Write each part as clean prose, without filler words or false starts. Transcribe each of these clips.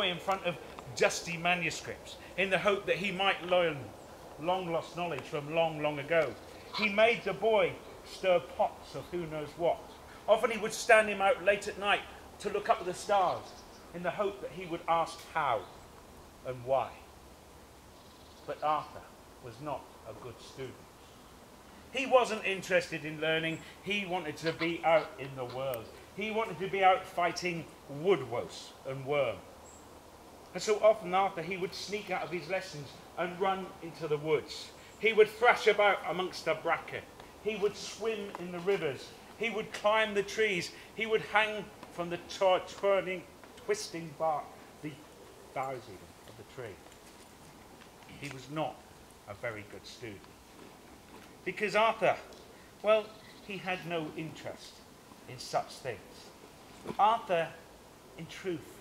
in front of dusty manuscripts in the hope that he might learn long-lost knowledge from long, long ago. He made the boy stir pots of who knows what. Often he would stand him out late at night to look up at the stars in the hope that he would ask how and why. But Arthur was not a good student. He wasn't interested in learning. He wanted to be out in the world. He wanted to be out fighting woodwose and worm. And so often Arthur, he would sneak out of his lessons and run into the woods. He would thrash about amongst the bracken. He would swim in the rivers. He would climb the trees. He would hang from the turning, twisting bark, the boughs even, of the tree. He was not a very good student. Because Arthur, well, he had no interest in such things. Arthur, in truth,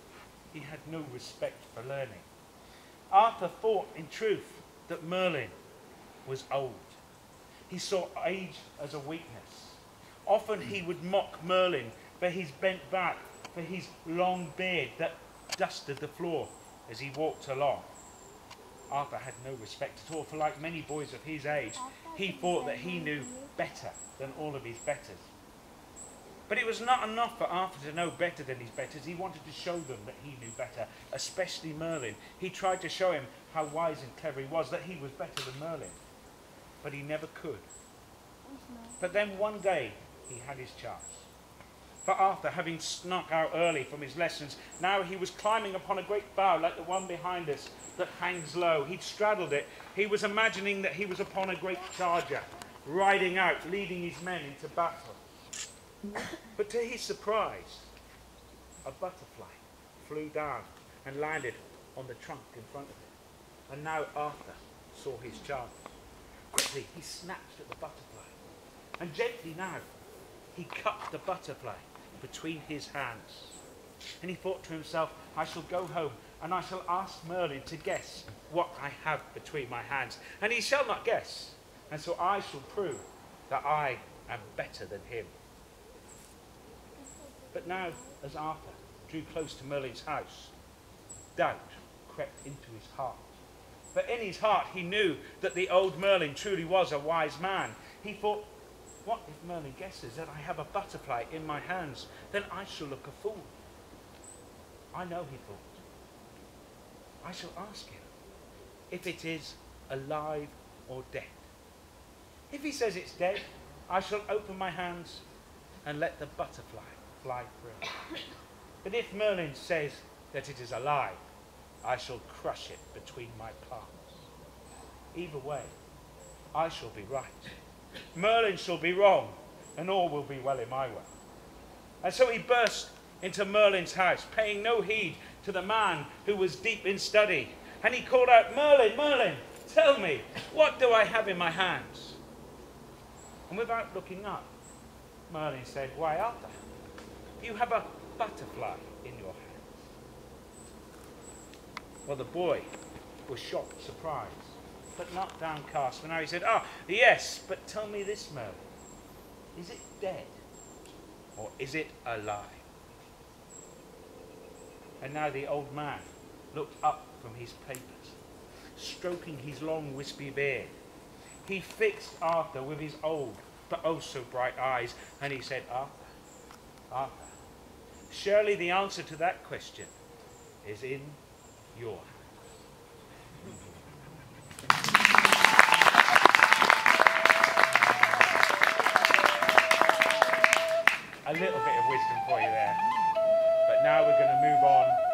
he had no respect for learning. Arthur thought, in truth, that Merlin was old. He saw age as a weakness. Often he would mock Merlin for his bent back, for his long beard that dusted the floor as he walked along. Arthur had no respect at all, for like many boys of his age, he thought that he knew better than all of his betters. But it was not enough for Arthur to know better than his betters. He wanted to show them that he knew better, especially Merlin. He tried to show him how wise and clever he was, that he was better than Merlin. But he never could. But then one day he had his chance. For Arthur, having snuck out early from his lessons, now he was climbing upon a great bough like the one behind us that hangs low. He'd straddled it. He was imagining that he was upon a great charger, riding out, leading his men into battle. But to his surprise, a butterfly flew down and landed on the trunk in front of him. And now Arthur saw his chance. Quickly, he snatched at the butterfly. And gently now, he cut the butterfly between his hands. And he thought to himself, I shall go home and I shall ask Merlin to guess what I have between my hands. And he shall not guess. And so I shall prove that I am better than him. But now, as Arthur drew close to Merlin's house, doubt crept into his heart. But in his heart he knew that the old Merlin truly was a wise man. He thought, what if Merlin guesses that I have a butterfly in my hands? Then I shall look a fool. I know, he thought. I shall ask him if it is alive or dead. If he says it's dead, I shall open my hands and let the butterfly fly free. But if Merlin says that it is alive, I shall crush it between my palms. Either way, I shall be right. Merlin shall be wrong, and all will be well in my way. And so he burst into Merlin's house, paying no heed to the man who was deep in study. And he called out, Merlin, Merlin, tell me, what do I have in my hands? And without looking up, Merlin said, why, Arthur, you have a butterfly in your hand. Well, the boy was shocked, surprised, but not downcast. And now he said, yes, but tell me this, Merlin. Is it dead or is it alive? And now the old man looked up from his papers, stroking his long wispy beard. He fixed Arthur with his old but oh so bright eyes, and he said, Arthur, surely the answer to that question is in your hands. A little bit of wisdom for you there. But now we're going to move on